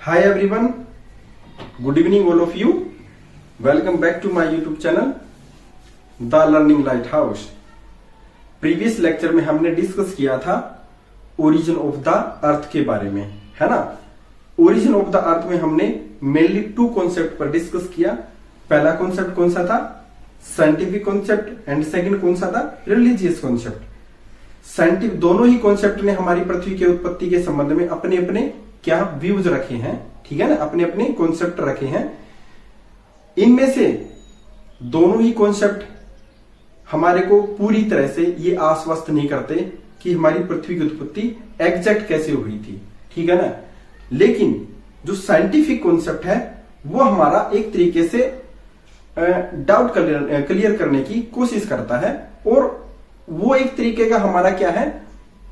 Hi everyone, good evening all of you. Welcome back to my YouTube channel, The Learning Lighthouse. Previous lecture में हमने discuss किया था origin of the earth के बारे में, है ना। ओरिजिन ऑफ द अर्थ में हमने मेनली टू कॉन्सेप्ट पर डिस्कस किया। पहला कॉन्सेप्ट कौन सा था? साइंटिफिक कॉन्सेप्ट, एंड सेकंड कौन सा था? Religious concept. साइंटिफिक दोनों ही कॉन्सेप्ट ने हमारी पृथ्वी की उत्पत्ति के संबंध में अपने अपने क्या व्यूज रखे हैं, ठीक है ना, अपने अपने कॉन्सेप्ट रखे हैं। इनमें से दोनों ही कॉन्सेप्ट हमारे को पूरी तरह से ये आश्वस्त नहीं करते कि हमारी पृथ्वी की उत्पत्ति एग्जैक्ट कैसे हुई थी, ठीक है ना। लेकिन जो साइंटिफिक कॉन्सेप्ट है वो हमारा एक तरीके से डाउट क्लियर करने की कोशिश करता है, और वो एक तरीके का हमारा क्या है,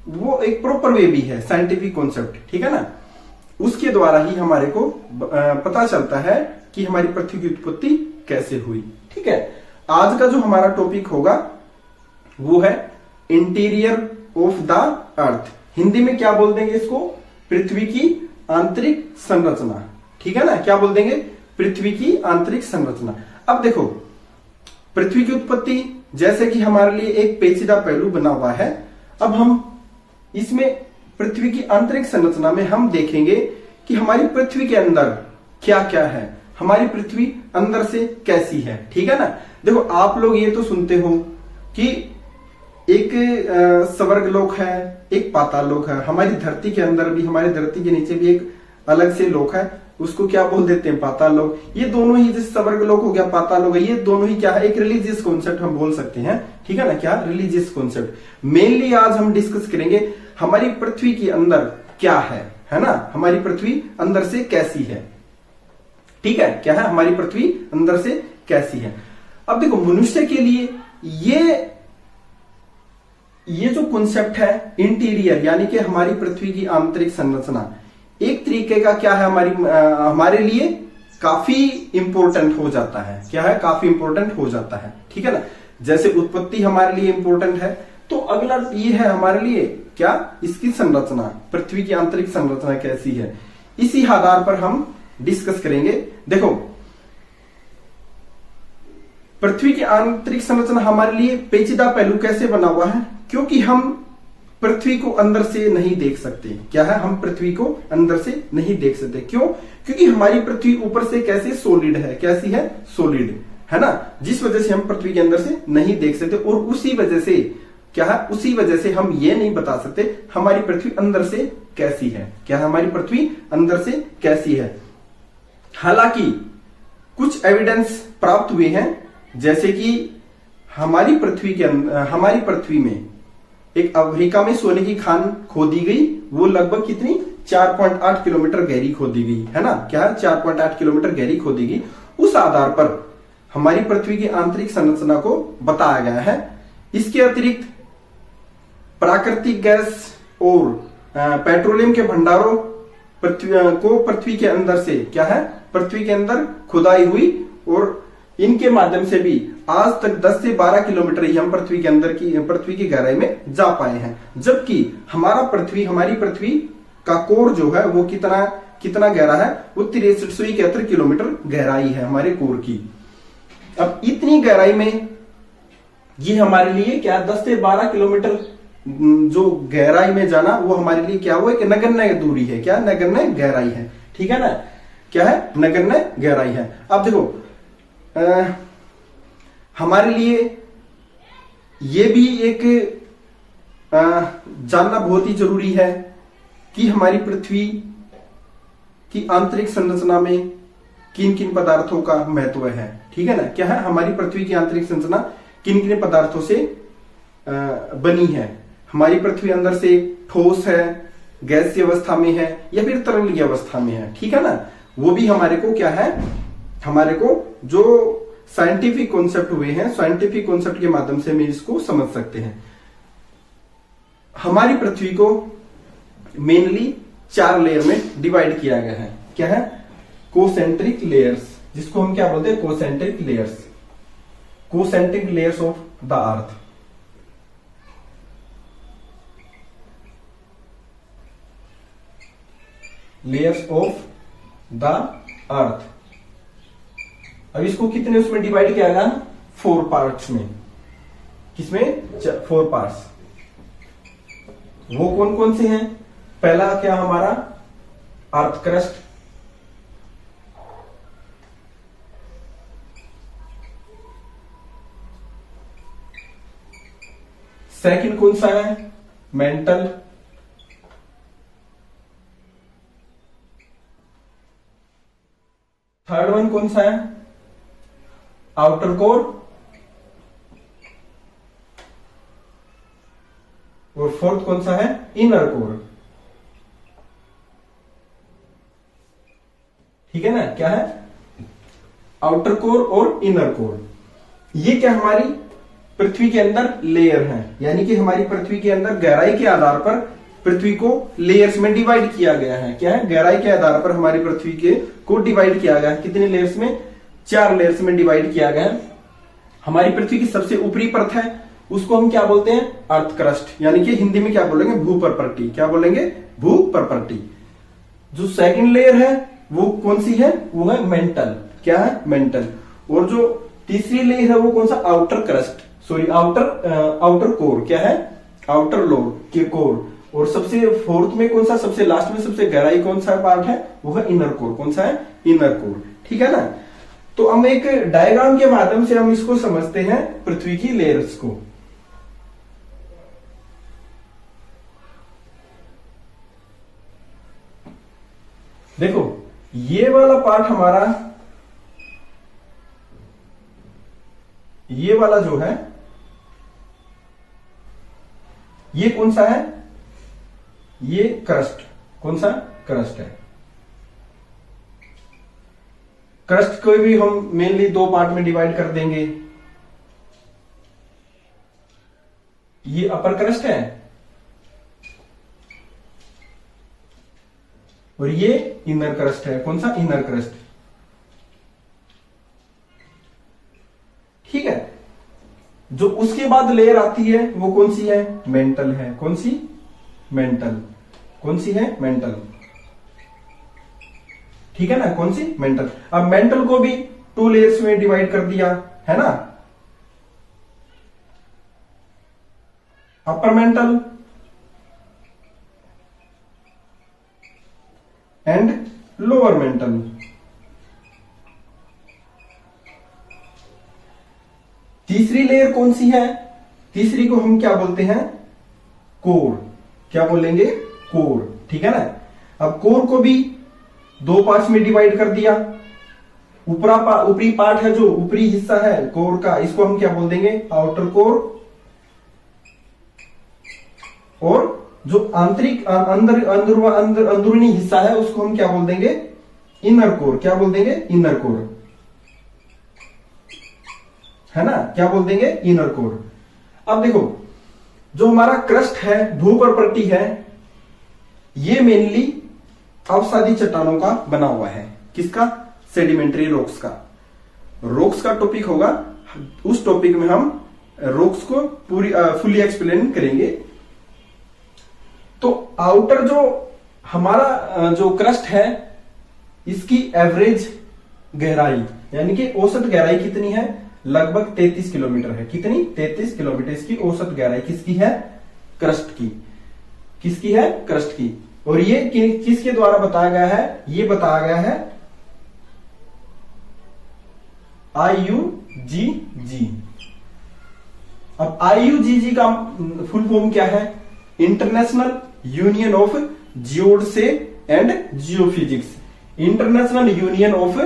वो एक प्रॉपर वे भी है साइंटिफिक कॉन्सेप्ट, ठीक है ना। उसके द्वारा ही हमारे को पता चलता है कि हमारी पृथ्वी की उत्पत्ति कैसे हुई, ठीक है। आज का जो हमारा टॉपिक होगा वो है interior of the earth. Hindi में क्या बोल देंगे इसको? पृथ्वी की आंतरिक संरचना, ठीक है ना। क्या बोल देंगे? पृथ्वी की आंतरिक संरचना। अब देखो, पृथ्वी की उत्पत्ति जैसे कि हमारे लिए एक पेचीदा पहलू बना हुआ है। अब हम इसमें पृथ्वी की आंतरिक संरचना में हम देखेंगे कि हमारी पृथ्वी के अंदर क्या क्या है, हमारी पृथ्वी अंदर से कैसी है, ठीक है ना। देखो, आप लोग ये तो सुनते हो कि एक स्वर्गलोक है, एक पाताल लोक है। हमारी धरती के अंदर भी, हमारी धरती के नीचे भी एक अलग से लोक है, उसको क्या बोल देते हैं? पाताल लोक। ये दोनों ही, जैसे स्वर्गलोक हो गया, पाताल लोक है, ये दोनों ही क्या है? एक रिलीजियस कॉन्सेप्ट हम बोल सकते हैं, ठीक है ना। क्या? Religious concept. मेनली आज हम डिस्कस करेंगे हमारी पृथ्वी के अंदर क्या है ना, हमारी पृथ्वी अंदर से कैसी है, ठीक है। क्या है? हमारी पृथ्वी अंदर से कैसी है। अब देखो, मनुष्य के लिए ये जो कॉन्सेप्ट है इंटीरियर, यानी कि हमारी पृथ्वी की आंतरिक संरचना, एक तरीके का क्या है, हमारे लिए काफी इंपॉर्टेंट हो जाता है। क्या है? काफी इंपॉर्टेंट हो जाता है, ठीक है ना। जैसे उत्पत्ति हमारे लिए इंपॉर्टेंट है, तो अगला ये है हमारे लिए क्या? इसकी संरचना, पृथ्वी की आंतरिक संरचना कैसी है, इसी आधार पर हम डिस्कस करेंगे। देखो, पृथ्वी की आंतरिक संरचना हमारे लिए पेचीदा पहलू कैसे बना हुआ है? क्योंकि हम पृथ्वी को अंदर से नहीं देख सकते। क्या है? हम पृथ्वी को अंदर से नहीं देख सकते। क्यों? क्योंकि हमारी पृथ्वी ऊपर से कैसे? सॉलिड है। कैसी है? सॉलिड, है ना। जिस वजह से हम पृथ्वी के अंदर से नहीं देख सकते, और उसी वजह से क्या है? उसी वजह से हम ये नहीं बता सकते हमारी पृथ्वी अंदर से कैसी है। क्या है? हमारी पृथ्वी अंदर से कैसी है। हालांकि कुछ एविडेंस प्राप्त हुए हैं, जैसे कि हमारी पृथ्वी में एक अफ्रीका में सोने की खान खोदी गई। वो लगभग कितनी? 4.8 किलोमीटर गहरी खोदी गई, है ना। क्या है? 4.8 किलोमीटर गहरी खोदी गई। उस आधार पर हमारी पृथ्वी की आंतरिक संरचना को बताया गया है। इसके अतिरिक्त प्राकृतिक गैस और पेट्रोलियम के भंडारों पृथ्वी के अंदर से क्या है? पृथ्वी के अंदर खुदाई हुई, और इनके माध्यम से भी आज तक 10 से 12 किलोमीटर ही हम पृथ्वी की गहराई में जा पाए हैं। जबकि हमारी पृथ्वी का कोर जो है वो कितना गहरा है? वो 6371 किलोमीटर गहराई है हमारे कोर की। अब इतनी गहराई में ये हमारे लिए क्या, 10 से 12 किलोमीटर जो गहराई में जाना, वो हमारे लिए क्या, वो एक नगण्य दूरी है। क्या? नगण्य गहराई है, ठीक है ना। क्या है? नगण्य गहराई है। अब देखो, हमारे लिए ये भी एक जानना बहुत ही जरूरी है कि हमारी पृथ्वी की आंतरिक संरचना में किन किन पदार्थों का महत्व है, ठीक है ना। क्या है? हमारी पृथ्वी की आंतरिक संरचना किन किन पदार्थों से बनी है। हमारी पृथ्वी अंदर से ठोस है, गैसीय अवस्था में है, या फिर तरलीय अवस्था में है, ठीक है ना। वो भी हमारे को क्या है, हमारे को जो साइंटिफिक कॉन्सेप्ट हुए हैं, साइंटिफिक कॉन्सेप्ट के माध्यम से हम इसको समझ सकते हैं। हमारी पृथ्वी को मेनली 4 लेयर में डिवाइड किया गया है। क्या है? कोसेंट्रिक लेयर्स, जिसको हम क्या बोलते हैं? Concentric layers. Concentric layers of the earth. layers of the earth. अब इसको कितने उसमें डिवाइड किया गया? 4 पार्ट्स में। किसमें? 4 पार्ट्स। वो कौन कौन से हैं? पहला क्या हमारा? अर्थ क्रस्ट, सेकंड कौन सा है? मेंटल, थर्ड वन कौन सा है? आउटर कोर, और फोर्थ कौन सा है? Inner core. ठीक है ना? क्या है? आउटर कोर और इनर कोर। ये क्या हमारी पृथ्वी के अंदर लेयर है, यानी कि हमारी पृथ्वी के अंदर गहराई के आधार पर पृथ्वी को लेयर्स में डिवाइड किया गया है। क्या है? गहराई के आधार पर हमारी पृथ्वी के को डिवाइड किया गया है। कितने लेयर्स में? 4 लेयर्स में डिवाइड किया गया है। हमारी पृथ्वी की सबसे ऊपरी परत है, उसको हम क्या बोलते हैं? अर्थ क्रस्ट, यानी कि हिंदी में क्या बोलेंगे? भूपर्पट्टी। क्या बोलेंगे? भूपर्पट्टी। जो सेकंड लेयर है वो कौन सी है? वो है मेंटल। क्या है? मेंटल। और जो तीसरी लेयर है वो कौन सा? Outer crust, sorry outer core. क्या है? आउटर लोर के कोर। और सबसे फोर्थ में कौन सा? सबसे लास्ट में सबसे गहराई कौन सा पार्ट है? वो है इनर कोर। कौन सा है? Inner core. ठीक है ना? तो हम एक डायग्राम के माध्यम से हम इसको समझते हैं, पृथ्वी की लेयर्स को। देखो, ये वाला पार्ट हमारा, ये वाला जो है, ये कौन सा है? ये क्रस्ट। कौन सा? क्रस्ट है। क्रस्ट को भी हम मेनली 2 पार्ट में डिवाइड कर देंगे। ये अपर क्रस्ट है और ये इनर क्रस्ट है। कौन सा? Inner crust. ठीक है। जो उसके बाद लेयर आती है वो कौन सी है? मेंटल है। कौन सी? मेंटल। कौन सी है? मेंटल। ठीक है ना? कौन सी? मेंटल। अब मेंटल को भी 2 लेयर्स में डिवाइड कर दिया है ना? Upper mantle and lower mental. तीसरी लेयर कौन सी है? तीसरी को हम क्या बोलते हैं? कोर। क्या बोलेंगे? कोर। ठीक है ना? अब कोर को भी 2 पार्ट्स में डिवाइड कर दिया। ऊपरी पार्ट है, जो ऊपरी हिस्सा है कोर का, इसको हम क्या बोल देंगे? Outer core. और जो आंतरिक अंदरूनी हिस्सा है उसको हम क्या बोल देंगे? Inner core. क्या बोल देंगे? Inner core. है ना? क्या बोल देंगे? Inner core. अब देखो, जो हमारा क्रस्ट है, भूपर्पट्टी है, ये मेनली अवसादी चट्टानों का बना हुआ है। किसका? सेडिमेंट्री रॉक्स का। रॉक्स का टॉपिक होगा, उस टॉपिक में हम रॉक्स को पूरी फुली एक्सप्लेन करेंगे। तो आउटर जो हमारा जो क्रस्ट है, इसकी एवरेज गहराई यानी कि औसत गहराई कितनी है? लगभग 33 किलोमीटर है। कितनी? 33 किलोमीटर इसकी औसत गहराई किसकी है? क्रस्ट की। किसकी है? क्रस्ट की। और ये किसके द्वारा बताया गया है? ये बताया गया है IUGG। अब IUGG का फुल फॉर्म क्या है? International union of geodesy and geophysics. International union of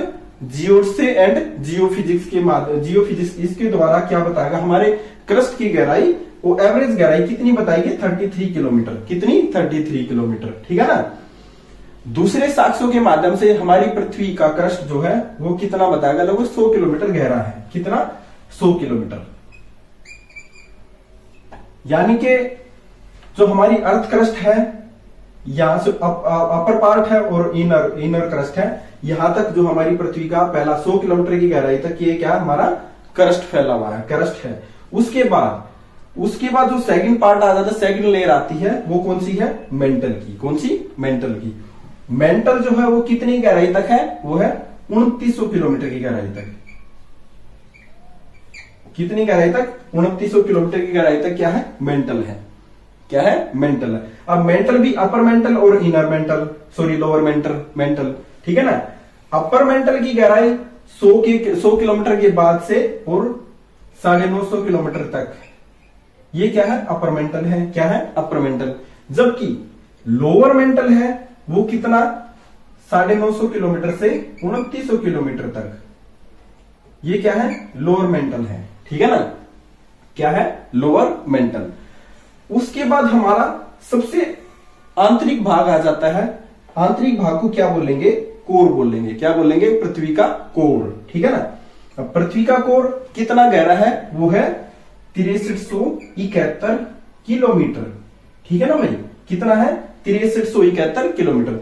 geodesy and geophysics इसके द्वारा क्या बताएगा? हमारे क्रस्ट की गहराई, वो एवरेज गहराई कितनी बताएगी? 33 किलोमीटर। कितनी? 33 किलोमीटर। ठीक है ना? दूसरे साक्ष्यों के माध्यम से हमारी पृथ्वी का क्रस्ट जो है वो कितना बताएगा? लगभग 100 किलोमीटर गहरा है। कितना? 100 किलोमीटर। यानी कि जो हमारी अर्थ क्रस्ट है, यहां से अपर पार्ट है और इनर क्रस्ट है, यहां तक जो हमारी पृथ्वी का पहला 100 किलोमीटर की गहराई तक ये क्या? हमारा क्रस्ट फैला हुआ है, क्रस्ट है। उसके बाद जो सेकंड पार्ट आ जाता है, सेकंड लेयर आती है, वो कौन सी है? मेंटल की। कौन सी? मेंटल की। मेंटल जो है वो कितनी गहराई तक है, वो है 2900 किलोमीटर की गहराई तक। कितनी गहराई तक? 2900 किलोमीटर की गहराई तक क्या है? मेंटल है। क्या है? मेंटल है। अब मेंटल भी अपर मेंटल और inner mental, sorry lower mental, ठीक है ना। अपर मेंटल की गहराई 100 किलोमीटर के बाद से और 950 किलोमीटर तक, ये क्या है? अपर मेंटल है। क्या है? Upper mantle. जबकि लोअर मेंटल है वो कितना? 950 किलोमीटर से 2900 किलोमीटर तक, ये क्या है? लोअर मेंटल है। ठीक है ना। क्या है? Lower mental. उसके बाद हमारा सबसे आंतरिक भाग आ जाता है। आंतरिक भाग को क्या बोलेंगे? कोर बोलेंगे। क्या बोलेंगे? पृथ्वी का कोर। ठीक है ना। अब पृथ्वी का कोर कितना गहरा है? वो है 6371 किलोमीटर। ठीक है ना भाई। कितना है? 6371 किलोमीटर।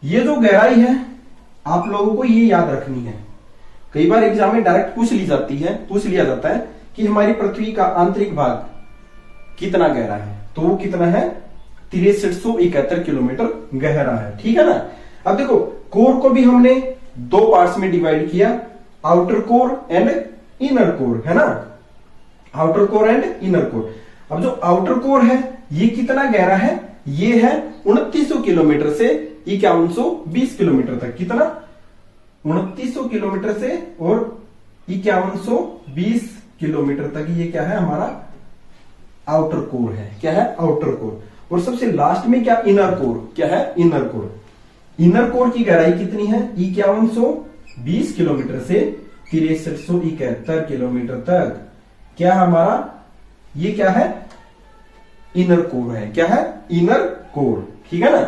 ये जो गहराई है आप लोगों को ये याद रखनी है। कई बार एग्जाम में डायरेक्ट पूछ लिया जाता है कि हमारी पृथ्वी का आंतरिक भाग कितना गहरा है, तो वो कितना है? 6371 किलोमीटर गहरा है। ठीक है ना। अब देखो कोर को भी हमने दो पार्ट्स में डिवाइड किया, outer core and inner core, है ना। Outer core and inner core. अब जो आउटर कोर है ये कितना गहरा है? ये है 2900 किलोमीटर से 5120 किलोमीटर तक। कितना? 2900 किलोमीटर से और 5120 किलोमीटर तक ये क्या है? हमारा आउटर कोर है। क्या है? Outer core. और सबसे लास्ट में क्या? Inner core. क्या है? Inner core. इनर कोर की गहराई कितनी है? 5120 किलोमीटर से 6371 किलोमीटर तक। क्या हमारा ये क्या है? इनर कोर है। क्या है? Inner core. ठीक है ना।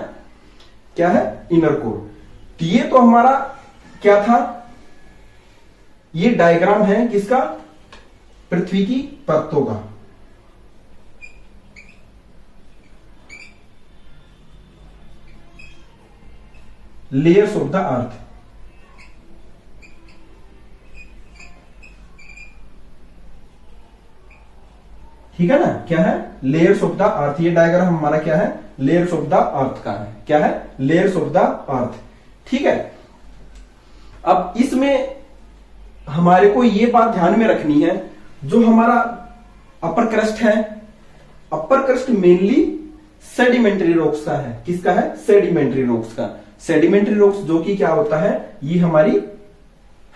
क्या है? Inner core. ये तो हमारा क्या था? ये डायग्राम है किसका? पृथ्वी की परतों का। Layers of the earth. ठीक है ना। क्या है? Layers of the earth. ये डायग्राम हमारा क्या है? लेयर्स ऑफ द अर्थ का है। क्या है? Layers of the earth. ठीक है। अब इसमें हमारे को ये बात ध्यान में रखनी है, जो हमारा अपर क्रस्ट है, अपर क्रस्ट मेनली सेडिमेंट्री रॉक्स का है। किसका है? सेडिमेंट्री रॉक्स का। सेडिमेंट्री रॉक्स जो कि क्या होता है? ये हमारी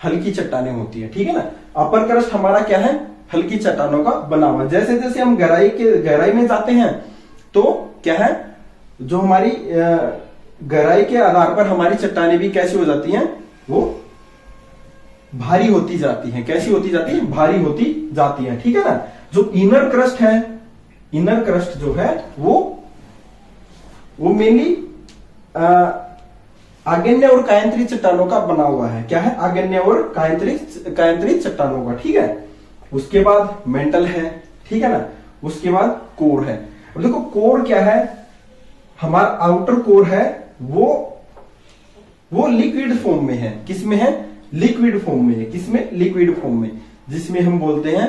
हल्की चट्टानें होती है। ठीक है ना। अपर क्रस्ट हमारा क्या है? हल्की चट्टानों का बना हुआ। जैसे जैसे हम गहराई में जाते हैं तो क्या है? जो हमारी गहराई के आधार पर हमारी चट्टानें भी कैसी हो जाती हैं? वो भारी होती जाती हैं। कैसी होती जाती है? भारी होती जाती हैं। ठीक है ना। जो इनर क्रस्ट है, इनर क्रस्ट जो है वो मेनली आग्नेय और कायांतरी चट्टानों का बना हुआ है। क्या है? आग्नेय और कायांतरी चट्टानों का। ठीक है। उसके बाद मेंटल है। ठीक है ना। उसके बाद कोर है। अब देखो कोर क्या है? हमारा आउटर कोर है वो लिक्विड फॉर्म में है। किसमें है? लिक्विड फॉर्म में है। किसमें? लिक्विड फॉर्म में, जिसमें हम बोलते हैं